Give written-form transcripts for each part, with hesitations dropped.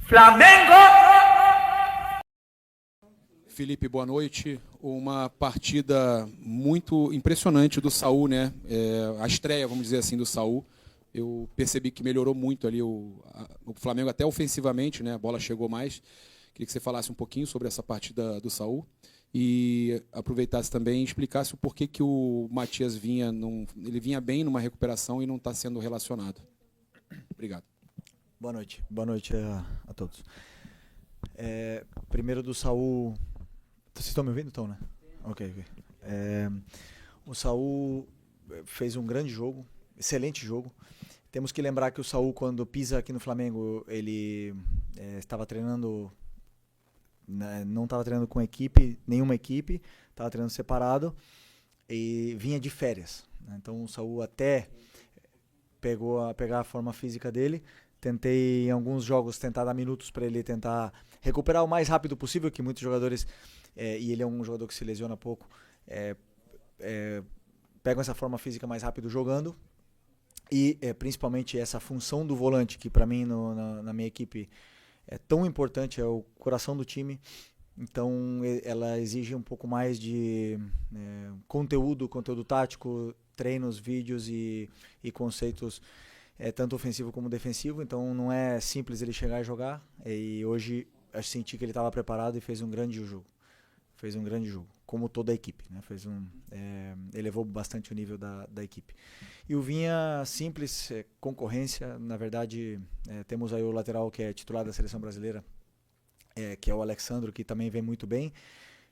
Flamengo! Felipe, boa noite. Uma partida muito impressionante do Saul, né? A estreia, vamos dizer assim, do Saul. Eu percebi que melhorou muito ali o Flamengo, até ofensivamente, né? A bola chegou mais. Queria que você falasse um pouquinho sobre essa partida do Saul e aproveitasse também e explicasse o porquê que o Matias ele vinha bem numa recuperação e não está sendo relacionado. Obrigado. Boa noite a todos. Primeiro do Saul. Vocês estão me ouvindo, então, né? Ok. O Saul fez um grande jogo, excelente jogo. Temos que lembrar que o Saul, quando pisa aqui no Flamengo, ele estava treinando, não estava treinando com nenhuma equipe, estava treinando separado e vinha de férias, né? Então o Saul até pegar a forma física dele. Tentei em alguns jogos dar minutos para ele tentar recuperar o mais rápido possível, que muitos jogadores, e ele é um jogador que se lesiona pouco, pegam essa forma física mais rápido jogando. E principalmente essa função do volante, que para mim na minha equipe é tão importante, é o coração do time. Então ela exige um pouco mais de conteúdo tático, treinos, vídeos e conceitos, tanto ofensivo como defensivo. Então não é simples ele chegar e jogar. E hoje eu senti que ele estava preparado e fez um grande jogo. Como toda a equipe, né? Elevou bastante o nível da equipe. E o Vinha, simples, concorrência. Na verdade, temos aí o lateral que é titular da seleção brasileira, que é o Alexandro, que também vem muito bem.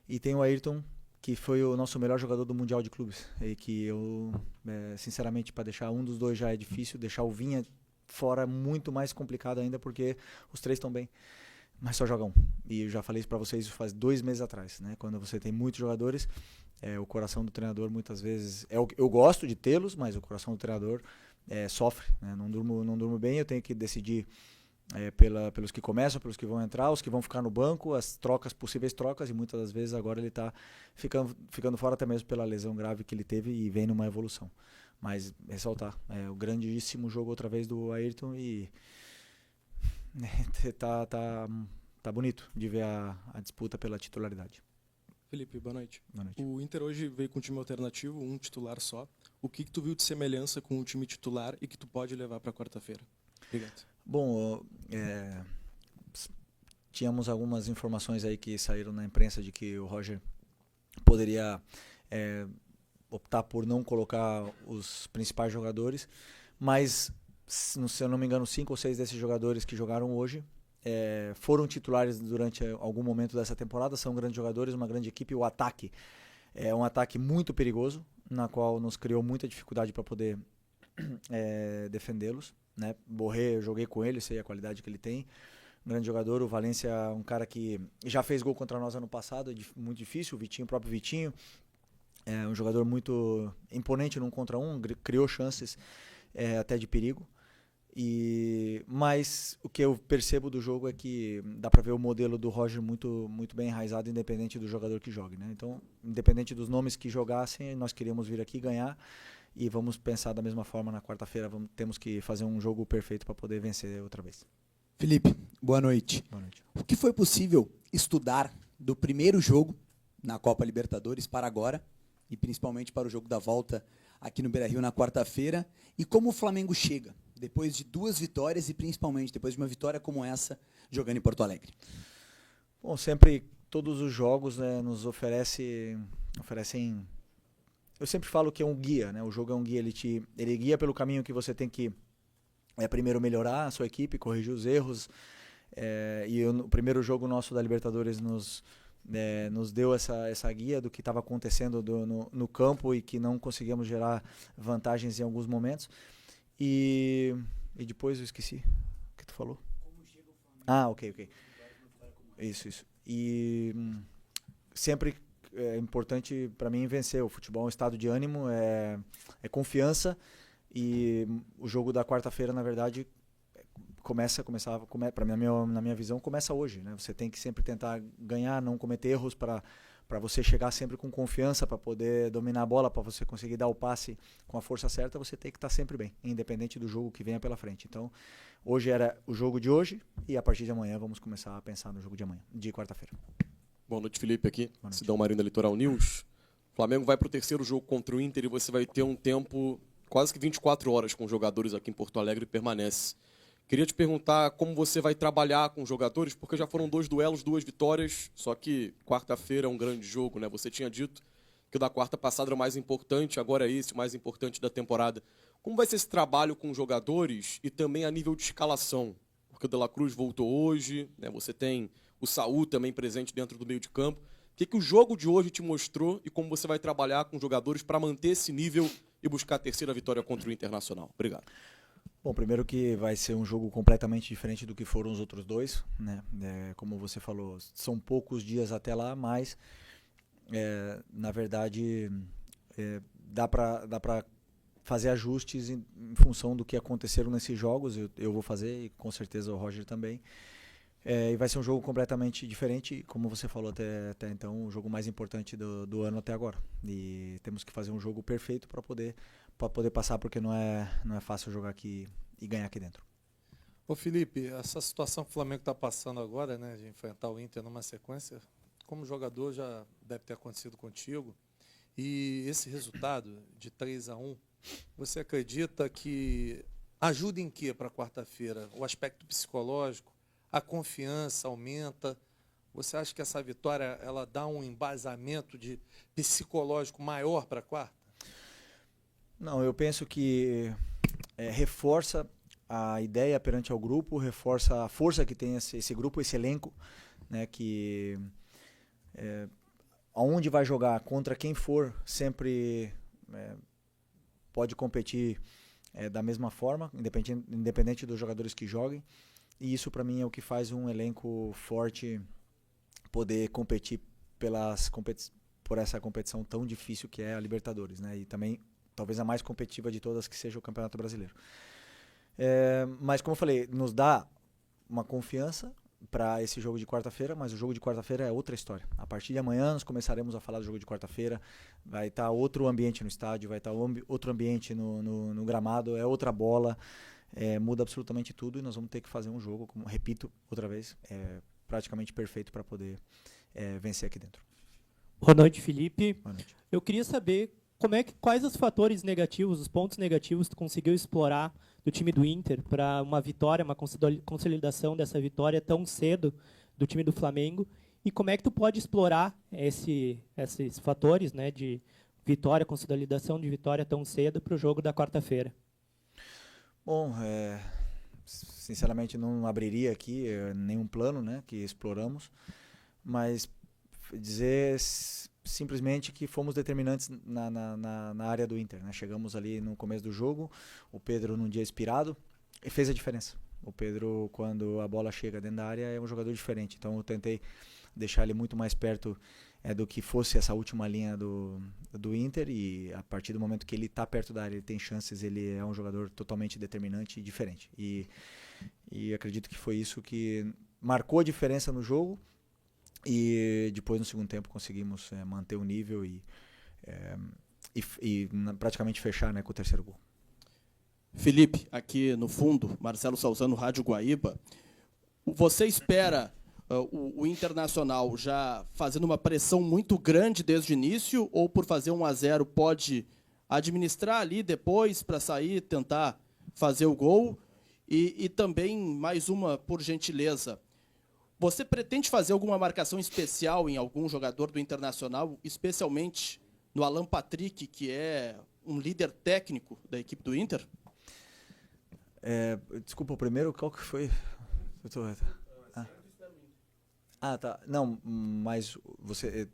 E tem o Ayrton, que foi o nosso melhor jogador do Mundial de Clubes. E que eu, sinceramente, para deixar um dos dois já é difícil. Deixar o Vinha fora é muito mais complicado ainda, porque os três estão bem. Mas só joga um. E eu já falei isso para vocês faz 2 meses atrás, né? Quando você tem muitos jogadores, o coração do treinador muitas vezes... Eu gosto de tê-los, mas o coração do treinador sofre, né? Não durmo bem, eu tenho que decidir pelos que começam, pelos que vão entrar, os que vão ficar no banco, as possíveis trocas, e muitas das vezes agora ele está ficando fora até mesmo pela lesão grave que ele teve e vem numa evolução. Mas ressaltar, o grandíssimo jogo outra vez do Ayrton e... Tá bonito de ver a disputa pela titularidade. Felipe, boa noite. Boa noite. O Inter hoje veio com um time alternativo, um titular só. O que tu viu de semelhança com o time titular e que tu pode levar para quarta-feira? Obrigado. Bom, tínhamos algumas informações aí que saíram na imprensa de que o Roger poderia optar por não colocar os principais jogadores, mas se eu não me engano, 5 ou 6 desses jogadores que jogaram hoje foram titulares durante algum momento dessa temporada. São grandes jogadores, uma grande equipe. O ataque é um ataque muito perigoso, na qual nos criou muita dificuldade para poder defendê-los, né? Borré, eu joguei com ele, sei a qualidade que ele tem. Um grande jogador. O Valência é um cara que já fez gol contra nós ano passado, é muito difícil. O próprio Vitinho, é um jogador muito imponente no 1 contra 1, criou chances até de perigo. Mas o que eu percebo do jogo é que dá para ver o modelo do Roger muito, muito bem enraizado, independente do jogador que jogue, né? Então, independente dos nomes que jogassem, nós queríamos vir aqui ganhar e vamos pensar da mesma forma na quarta-feira. Temos que fazer um jogo perfeito para poder vencer outra vez. Felipe, boa noite. Boa noite. O que foi possível estudar do primeiro jogo na Copa Libertadores para agora, e principalmente para o jogo da volta aqui no Beira-Rio na quarta-feira, e como o Flamengo chega depois de 2 vitórias e principalmente depois de uma vitória como essa, jogando em Porto Alegre? Bom, sempre todos os jogos, né, nos oferecem... Eu sempre falo que é um guia, né? O jogo é um guia, ele guia pelo caminho que você tem que primeiro melhorar a sua equipe, corrigir os erros. O primeiro jogo nosso da Libertadores nos deu essa guia do que estava acontecendo no campo e que não conseguíamos gerar vantagens em alguns momentos. E depois eu esqueci o que tu falou. Ok. Isso. E sempre é importante para mim vencer. O futebol é um estado de ânimo, é confiança, e o jogo da quarta-feira, na verdade, na minha visão, começa hoje, né? Você tem que sempre tentar ganhar, não cometer erros para para você chegar sempre com confiança, para poder dominar a bola, para você conseguir dar o passe com a força certa, você tem que estar sempre bem, independente do jogo que venha pela frente. Então, hoje era o jogo de hoje e a partir de amanhã vamos começar a pensar no jogo de amanhã, de quarta-feira. Boa noite, Felipe, aqui. Boa noite. Sidão Marinho da Litoral News. O Flamengo vai para o terceiro jogo contra o Inter e você vai ter um tempo, quase que 24 horas com os jogadores aqui em Porto Alegre e permanece. Queria te perguntar como você vai trabalhar com os jogadores, porque já foram 2 duelos, 2 vitórias, só que quarta-feira é um grande jogo, né? Você tinha dito que o da quarta passada era o mais importante, agora é esse o mais importante da temporada. Como vai ser esse trabalho com os jogadores e também a nível de escalação? Porque o De La Cruz voltou hoje, né? Você tem o Saúl também presente dentro do meio de campo. O que o jogo de hoje te mostrou e como você vai trabalhar com os jogadores para manter esse nível e buscar a terceira vitória contra o Internacional? Obrigado. Bom, primeiro que vai ser um jogo completamente diferente do que foram os outros 2, né? Como você falou, são poucos dias até lá, mas na verdade dá para fazer ajustes em função do que aconteceram nesses jogos. Eu vou fazer e com certeza o Roger também. E vai ser um jogo completamente diferente, como você falou até então, o jogo mais importante do ano até agora. E temos que fazer um jogo perfeito para poder passar, porque não é fácil jogar aqui e ganhar aqui dentro. Ô Felipe, essa situação que o Flamengo está passando agora, né, de enfrentar o Inter numa sequência, como jogador já deve ter acontecido contigo, e esse resultado de 3-1, você acredita que ajuda em quê para quarta-feira? O aspecto psicológico, a confiança aumenta? Você acha que essa vitória ela dá um embasamento de psicológico maior para quarta? Não, eu penso que reforça a ideia perante ao grupo, reforça a força que tem esse grupo, esse elenco, né, que aonde vai jogar, contra quem for, sempre pode competir da mesma forma, independente dos jogadores que joguem. E isso para mim é o que faz um elenco forte poder competir por essa competição tão difícil que é a Libertadores, né? E também talvez a mais competitiva de todas, que seja o Campeonato Brasileiro. Mas como eu falei, nos dá uma confiança para esse jogo de quarta-feira, mas o jogo de quarta-feira é outra história. A partir de amanhã nós começaremos a falar do jogo de quarta-feira, vai estar outro ambiente no estádio, vai estar outro ambiente no gramado, é outra bola, muda absolutamente tudo e nós vamos ter que fazer um jogo, como repito outra vez, praticamente perfeito para poder vencer aqui dentro. Boa noite, Felipe. Boa noite. Eu queria saber quais os fatores negativos, os pontos negativos que tu conseguiu explorar do time do Inter para uma vitória, uma consolidação dessa vitória tão cedo do time do Flamengo, e como é que tu pode explorar esses fatores, né, de vitória, consolidação de vitória tão cedo para o jogo da quarta-feira? Bom, sinceramente não abriria aqui nenhum plano, né, que exploramos, mas dizer simplesmente que fomos determinantes na área do Inter, né? Chegamos ali no começo do jogo, o Pedro num dia inspirado e fez a diferença. O Pedro, quando a bola chega dentro da área, é um jogador diferente, então eu tentei deixar ele muito mais perto do que fosse essa última linha do Inter, e a partir do momento que ele está perto da área, ele tem chances, ele é um jogador totalmente determinante e diferente. E acredito que foi isso que marcou a diferença no jogo, e depois no segundo tempo conseguimos manter o nível e praticamente fechar, né, com o terceiro gol. Felipe, aqui no fundo, Marcelo Salzano, Rádio Guaíba, você espera o Internacional já fazendo uma pressão muito grande desde o início, ou por fazer 1-0 pode administrar ali depois para sair, tentar fazer o gol? E também, mais uma, por gentileza, você pretende fazer alguma marcação especial em algum jogador do Internacional, especialmente no Alan Patrick, que é um líder técnico da equipe do Inter? Desculpa, o primeiro, qual que foi? Tá. Não, mas você...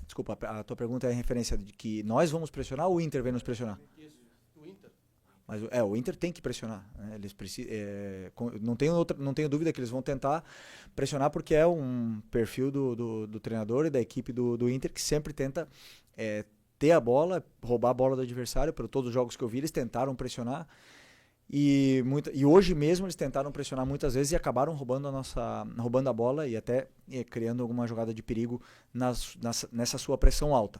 Desculpa, a tua pergunta é em referência de que nós vamos pressionar ou o Inter vem nos pressionar? O Inter. Mas o Inter tem que pressionar, né? Eles não tenho dúvida que eles vão tentar pressionar, porque é um perfil do treinador e da equipe do Inter, que sempre tenta ter a bola, roubar a bola do adversário. Por todos os jogos que eu vi, eles tentaram pressionar. E hoje mesmo eles tentaram pressionar muitas vezes e acabaram roubando a bola e até criando alguma jogada de perigo nessa sua pressão alta.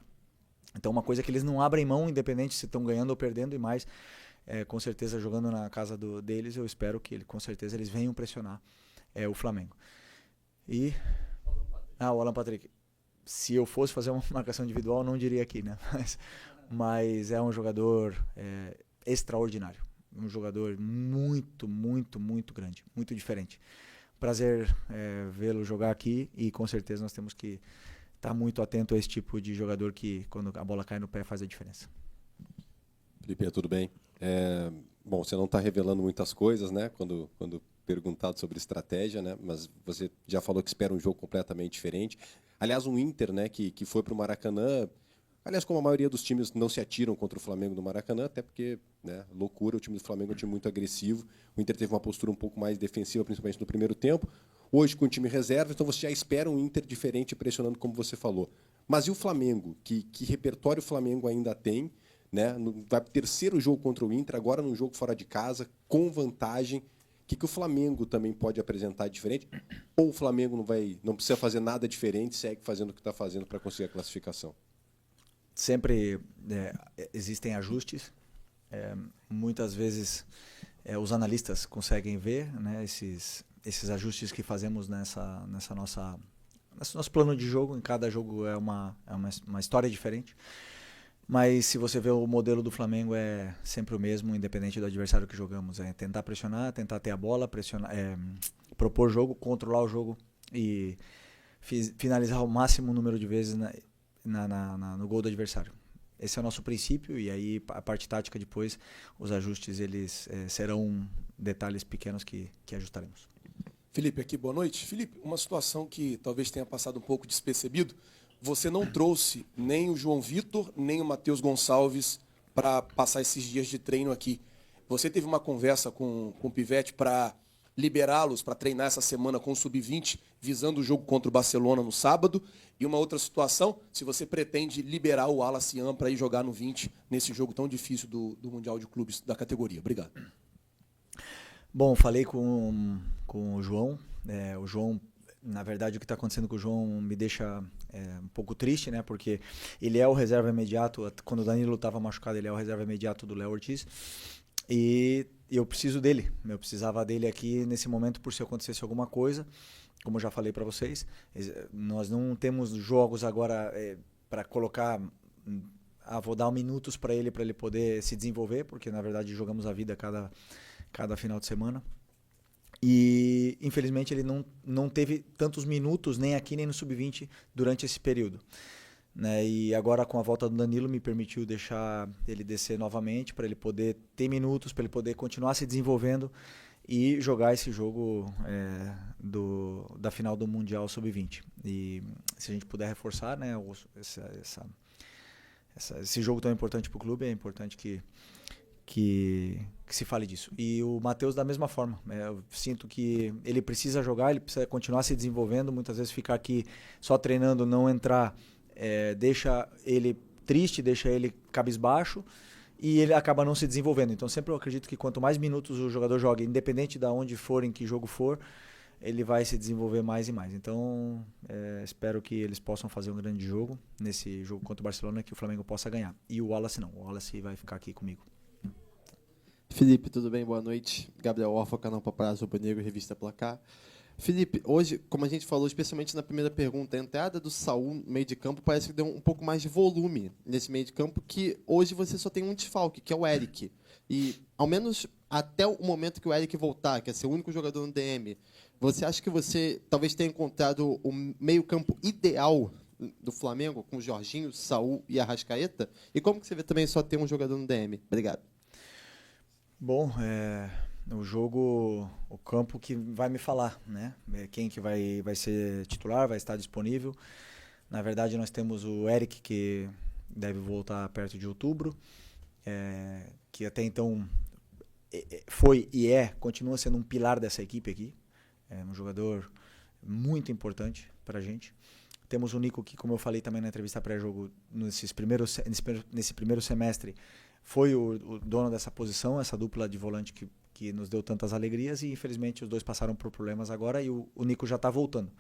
Então uma coisa que eles não abrem mão, independente se estão ganhando ou perdendo, e mais, com certeza jogando na casa deles, eu espero que com certeza eles venham pressionar o Flamengo. E o Alan Patrick. Se eu fosse fazer uma marcação individual, eu não diria aqui, né? Mas é um jogador extraordinário. Um jogador muito, muito, muito grande, muito diferente. Prazer vê-lo jogar aqui e com certeza nós temos que estar muito atento a esse tipo de jogador que, quando a bola cai no pé, faz a diferença. Felipe, tudo bem? Bom, você não está revelando muitas coisas, né? Quando perguntado sobre estratégia, né? Mas você já falou que espera um jogo completamente diferente. Aliás, um Inter, né, que foi para o Maracanã. Aliás, como a maioria dos times não se atiram contra o Flamengo no Maracanã, até porque, né, loucura, o time do Flamengo é um time muito agressivo. O Inter teve uma postura um pouco mais defensiva, principalmente no primeiro tempo. Hoje, com o time reserva, então você já espera um Inter diferente, pressionando, como você falou. Mas e o Flamengo? Que repertório o Flamengo ainda tem? Né? Vai para o terceiro jogo contra o Inter, agora num jogo fora de casa, com vantagem. O que o Flamengo também pode apresentar diferente? Ou o Flamengo não precisa fazer nada diferente, segue fazendo o que está fazendo para conseguir a classificação? Sempre existem ajustes. Muitas vezes os analistas conseguem ver, né, esses ajustes que fazemos nesse nosso plano de jogo. Em cada jogo é uma história diferente. Mas se você vê o modelo do Flamengo é sempre o mesmo, independente do adversário que jogamos. É tentar pressionar, tentar ter a bola, propor jogo, controlar o jogo e finalizar o máximo número de vezes no gol do adversário. Esse é o nosso princípio e aí a parte tática depois, os ajustes eles serão detalhes pequenos que ajustaremos. Felipe, aqui, boa noite. Felipe, uma situação que talvez tenha passado um pouco despercebido. Você não trouxe nem o João Vitor, nem o Matheus Gonçalves para passar esses dias de treino aqui. Você teve uma conversa com o Pivete para liberá-los para treinar essa semana com o Sub-20, visando o jogo contra o Barcelona no sábado? E uma outra situação, se você pretende liberar o Wallace Yan para ir jogar no 20 nesse jogo tão difícil do Mundial de Clubes da categoria. Obrigado. Bom, falei com o João. O João, na verdade, o que está acontecendo com o João me deixa um pouco triste, né? Porque ele é o reserva imediato. Quando o Danilo estava machucado, ele é o reserva imediato do Léo Ortiz. E eu preciso dele. Eu precisava dele aqui nesse momento por se acontecesse alguma coisa. Como eu já falei para vocês, nós não temos jogos agora para colocar... vou dar minutos para ele poder se desenvolver, porque na verdade jogamos a vida cada final de semana. E infelizmente ele não teve tantos minutos nem aqui nem no Sub-20 durante esse período, né? E agora com a volta do Danilo me permitiu deixar ele descer novamente para ele poder ter minutos, para ele poder continuar se desenvolvendo e jogar esse jogo da final do Mundial Sub-20. E se a gente puder reforçar, né, esse jogo tão importante para o clube, é importante que se fale disso. E o Matheus da mesma forma. Eu sinto que ele precisa jogar, ele precisa continuar se desenvolvendo. Muitas vezes ficar aqui só treinando, não entrar, deixa ele triste, deixa ele cabisbaixo e ele acaba não se desenvolvendo. Então sempre eu acredito que quanto mais minutos o jogador joga, independente de onde for, em que jogo for, ele vai se desenvolver mais e mais. Então espero que eles possam fazer um grande jogo nesse jogo contra o Barcelona, que o Flamengo possa ganhar. E o Wallace não, o Wallace vai ficar aqui comigo. Felipe, tudo bem? Boa noite. Gabriel Orfa, canal Paparazzo Rubro Negro, Revista Placar. Felipe, hoje, como a gente falou, especialmente na primeira pergunta, a entrada do Saul no meio de campo parece que deu um pouco mais de volume nesse meio de campo, que hoje você só tem um desfalque, que é o Eric. E, ao menos até o momento que o Eric voltar, que é ser o único jogador no DM, você acha que você talvez tenha encontrado o meio campo ideal do Flamengo, com o Jorginho, Saul e Arrascaeta? E como que você vê também só ter um jogador no DM? Obrigado. Bom, o jogo, o campo que vai me falar, né? Quem que vai ser titular, vai estar disponível. Na verdade, nós temos o Eric, que deve voltar perto de outubro, que até então foi e continua sendo um pilar dessa equipe aqui. É um jogador muito importante para a gente. Temos o Nico, que, como eu falei também na entrevista pré-jogo, nesse primeiro semestre, foi o dono dessa posição, essa dupla de volante que que nos deu tantas alegrias, e infelizmente os dois passaram por problemas agora, e o Nico já está voltando.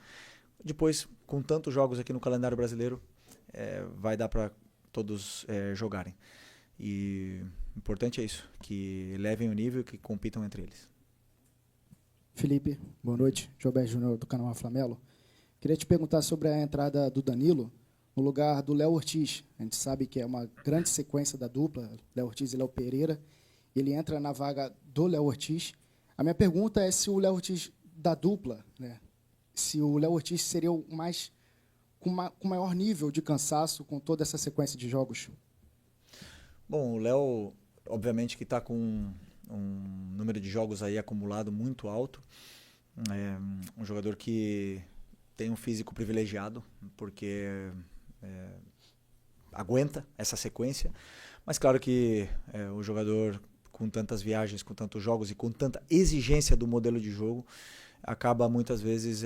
Depois, com tantos jogos aqui no calendário brasileiro, vai dar para todos jogarem. E o importante é isso, que levem o nível e que compitam entre eles. Felipe, boa noite. Gilberto Júnior, do canal Flamelo. Queria te perguntar sobre a entrada do Danilo no lugar do Léo Ortiz. A gente sabe que é uma grande sequência da dupla, Léo Ortiz e Léo Pereira. Ele entra na vaga do Léo Ortiz. A minha pergunta é se o Léo Ortiz da dupla, né, se o Léo Ortiz seria o mais com maior nível de cansaço com toda essa sequência de jogos. Bom, o Léo, obviamente que está com um número de jogos aí acumulado muito alto. É um jogador que tem um físico privilegiado, porque aguenta essa sequência. Mas claro que o jogador com tantas viagens, com tantos jogos e com tanta exigência do modelo de jogo, acaba muitas vezes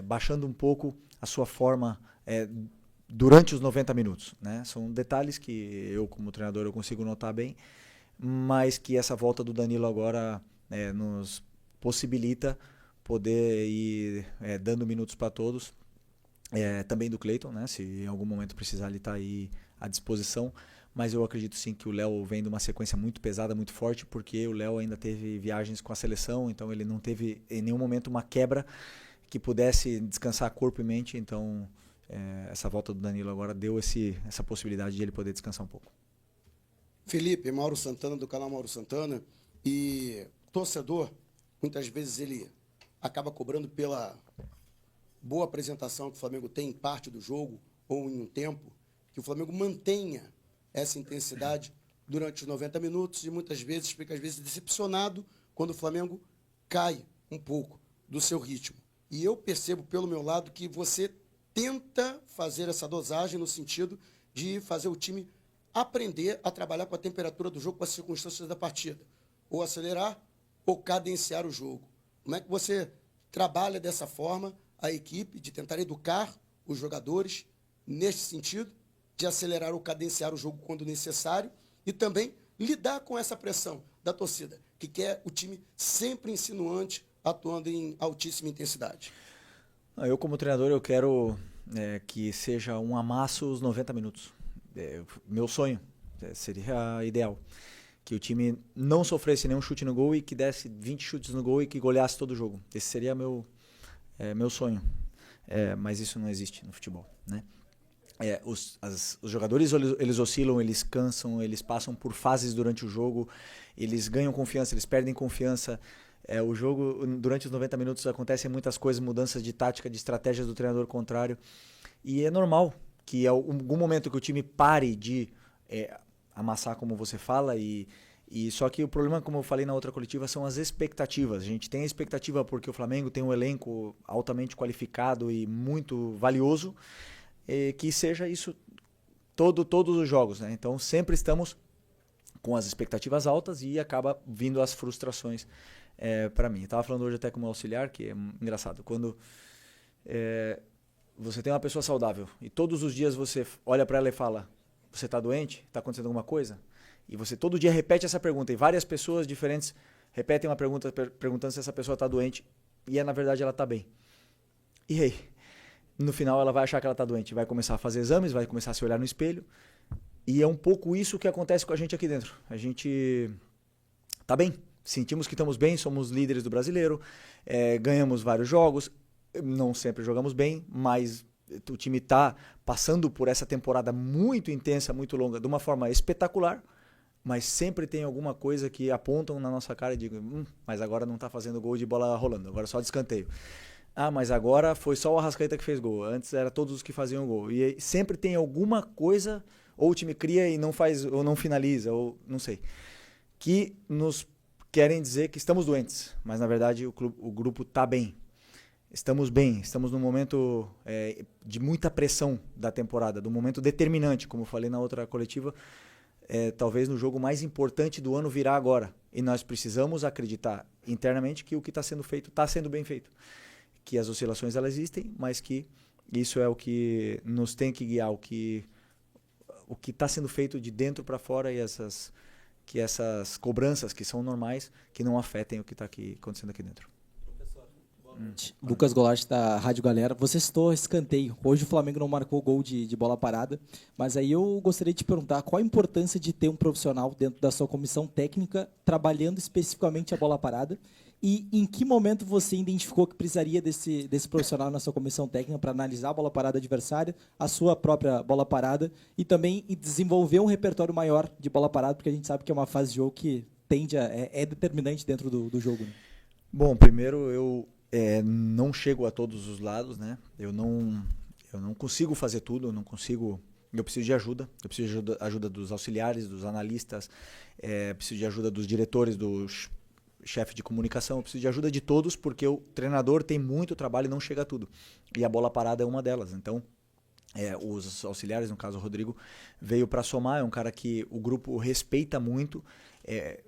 baixando um pouco a sua forma durante os 90 minutos, né? São detalhes que eu, como treinador, eu consigo notar bem, mas que essa volta do Danilo agora nos possibilita poder ir dando minutos para todos, também do Cleiton, né? Se em algum momento precisar, ele está aí à disposição. Mas eu acredito sim que o Léo vem de uma sequência muito pesada, muito forte, porque o Léo ainda teve viagens com a seleção, então ele não teve em nenhum momento uma quebra que pudesse descansar corpo e mente. Então essa volta do Danilo agora deu essa possibilidade de ele poder descansar um pouco. Felipe, Mauro Santana, do canal Mauro Santana. E torcedor, muitas vezes ele acaba cobrando pela boa apresentação que o Flamengo tem em parte do jogo, ou em um tempo, que o Flamengo mantenha essa intensidade durante os 90 minutos, e muitas vezes fica decepcionado quando o Flamengo cai um pouco do seu ritmo. E eu percebo pelo meu lado que você tenta fazer essa dosagem no sentido de fazer o time aprender a trabalhar com a temperatura do jogo, com as circunstâncias da partida. Ou acelerar, ou cadenciar o jogo. Como é que você trabalha dessa forma a equipe, de tentar educar os jogadores neste sentido, de acelerar ou cadenciar o jogo quando necessário, e também lidar com essa pressão da torcida, que quer o time sempre insinuante, atuando em altíssima intensidade? Eu, como treinador, eu quero que seja um amasso os 90 minutos. Meu sonho seria ideal. Que o time não sofresse nenhum chute no gol e que desse 20 chutes no gol e que goleasse todo o jogo. Esse seria meu sonho. Mas isso não existe no futebol, né? Os jogadores, eles oscilam, eles cansam, eles passam por fases durante o jogo, eles ganham confiança, eles perdem confiança. O jogo, durante os 90 minutos, acontecem muitas coisas, mudanças de tática, de estratégias do treinador contrário. E é normal que em algum momento que o time pare de amassar, como você fala, e só que o problema, como eu falei na outra coletiva, são as expectativas. A gente tem a expectativa porque o Flamengo tem um elenco altamente qualificado e muito valioso, que seja isso todos os jogos, né? Então sempre estamos com as expectativas altas e acaba vindo as frustrações para mim. Eu estava falando hoje até com o meu auxiliar, que é engraçado, quando você tem uma pessoa saudável e todos os dias você olha para ela e fala: você está doente? Está acontecendo alguma coisa? E você todo dia repete essa pergunta, e várias pessoas diferentes repetem uma pergunta perguntando se essa pessoa está doente, e na verdade ela está bem. E aí? No final ela vai achar que ela está doente, vai começar a fazer exames, vai começar a se olhar no espelho, e é um pouco isso que acontece com a gente aqui dentro. A gente está bem, sentimos que estamos bem, somos líderes do Brasileiro, ganhamos vários jogos, não sempre jogamos bem, mas o time está passando por essa temporada muito intensa, muito longa, de uma forma espetacular, mas sempre tem alguma coisa que apontam na nossa cara e digam: mas agora não está fazendo gol de bola rolando, agora só de escanteio. Mas agora foi só o Arrascaeta que fez gol, antes era todos os que faziam gol. E sempre tem alguma coisa, ou o time cria e não faz, ou não finaliza, ou não sei, que nos querem dizer que estamos doentes, mas na verdade o grupo está bem. Estamos bem, estamos num momento de muita pressão da temporada, do momento determinante, como eu falei na outra coletiva, talvez no jogo mais importante do ano virá agora. E nós precisamos acreditar internamente que o que está sendo feito está sendo bem feito. Que as oscilações elas existem, mas que isso é o que nos tem que guiar, o que está sendo feito de dentro para fora, e essas cobranças que são normais, que não afetem o que está acontecendo aqui dentro. Lucas Goulart da Rádio Galera. Você citou escanteio. Hoje o Flamengo não marcou gol de bola parada, mas aí eu gostaria de te perguntar qual a importância de ter um profissional dentro da sua comissão técnica trabalhando especificamente a bola parada e em que momento você identificou que precisaria desse profissional na sua comissão técnica para analisar a bola parada adversária, a sua própria bola parada e também desenvolver um repertório maior de bola parada, porque a gente sabe que é uma fase de jogo que é determinante dentro do jogo, né? Bom, primeiro eu não chego a todos os lados, né? Eu não consigo fazer tudo, eu preciso de ajuda, eu preciso de ajuda dos auxiliares, dos analistas, preciso de ajuda dos diretores, dos chefes de comunicação, eu preciso de ajuda de todos, porque o treinador tem muito trabalho e não chega a tudo. E a bola parada é uma delas. Então, os auxiliares, no caso o Rodrigo, veio para somar, é um cara que o grupo respeita muito,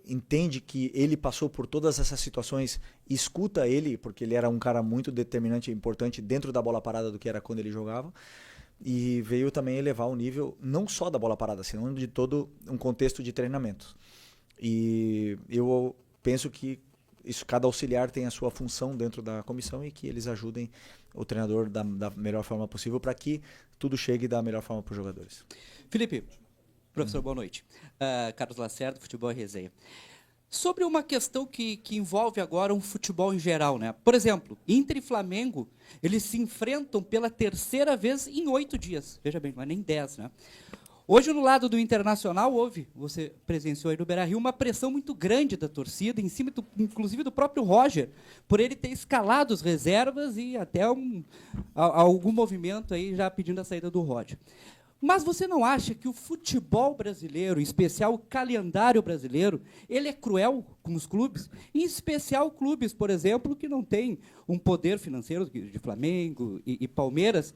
entende que ele passou por todas essas situações, escuta ele, porque ele era um cara muito determinante e importante dentro da bola parada do que era quando ele jogava, e veio também elevar o nível, não só da bola parada, senão de todo um contexto de treinamento. E eu penso que cada auxiliar tem a sua função dentro da comissão e que eles ajudem o treinador da melhor forma possível para que tudo chegue da melhor forma para os jogadores. Felipe, professor, boa noite. Carlos Lacerda, Futebol e Resenha. Sobre uma questão que envolve agora um futebol em geral, né? Por exemplo, Inter e Flamengo, eles se enfrentam pela terceira vez em 8 dias. Veja bem, não é nem 10, né? Hoje, no lado do Internacional, você presenciou aí no Beira-Rio, uma pressão muito grande da torcida, em cima, inclusive, do próprio Roger, por ele ter escalado as reservas e até algum movimento aí já pedindo a saída do Roger. Mas você não acha que o futebol brasileiro, em especial o calendário brasileiro, ele é cruel com os clubes? Em especial clubes, por exemplo, que não têm um poder financeiro de Flamengo e Palmeiras.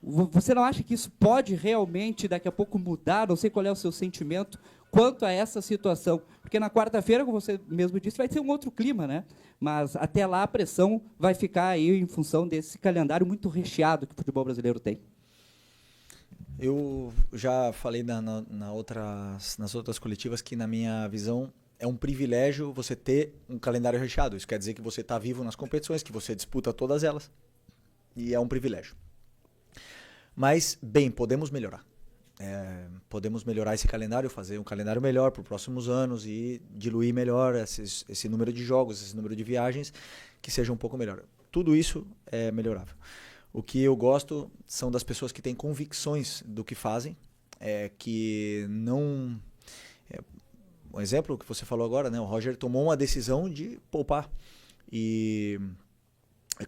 Você não acha que isso pode realmente, daqui a pouco, mudar? Não sei qual é o seu sentimento quanto a essa situação. Porque na quarta-feira, como você mesmo disse, vai ser um outro clima, né? Mas até lá a pressão vai ficar aí em função desse calendário muito recheado que o futebol brasileiro tem. Eu já falei nas outras coletivas que, na minha visão, é um privilégio você ter um calendário recheado. Isso quer dizer que você está vivo nas competições, que você disputa todas elas. E é um privilégio. Mas, bem, podemos melhorar. Podemos melhorar esse calendário, fazer um calendário melhor para os próximos anos e diluir melhor esse número de jogos, esse número de viagens, que seja um pouco melhor. Tudo isso é melhorável. O que eu gosto são das pessoas que têm convicções do que fazem, que não... um exemplo que você falou agora, né? O Roger tomou uma decisão de poupar, e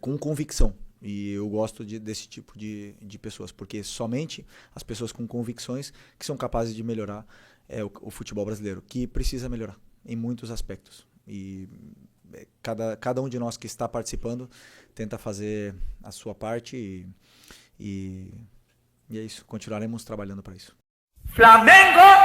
com convicção. E eu gosto desse tipo de pessoas, porque somente as pessoas com convicções que são capazes de melhorar o futebol brasileiro, que precisa melhorar em muitos aspectos. E cada um de nós que está participando tenta fazer a sua parte e é isso, continuaremos trabalhando para isso. Flamengo!